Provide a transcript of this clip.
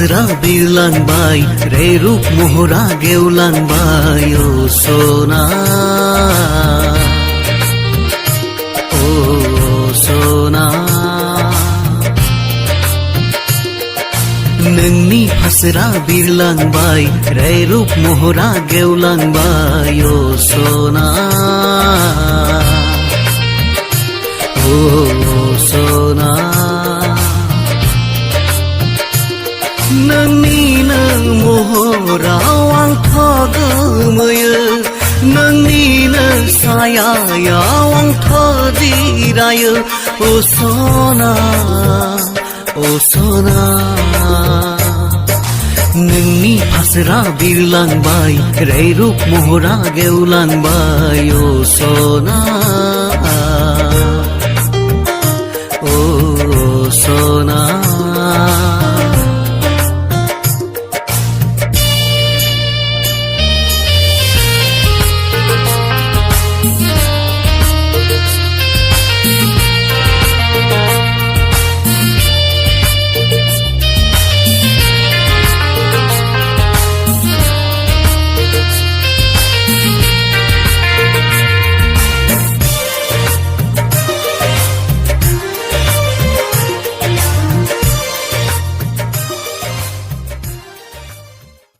फासरा बिरलांबाय रे रूप महरा गेवलांबाय ओ सना ओ सना नोंनि फासरा बिरलांबाय रे रूप महरा गेवलांबाय ओ सना ओ सना नोंनिनो महराव आंथ' गोमोयो नोंनिनो सायायाव आंथ' जिरायो ओ सना नोंनि फासरा बिरलांबाय रे रूप महरा गेवलांबाय ओ सना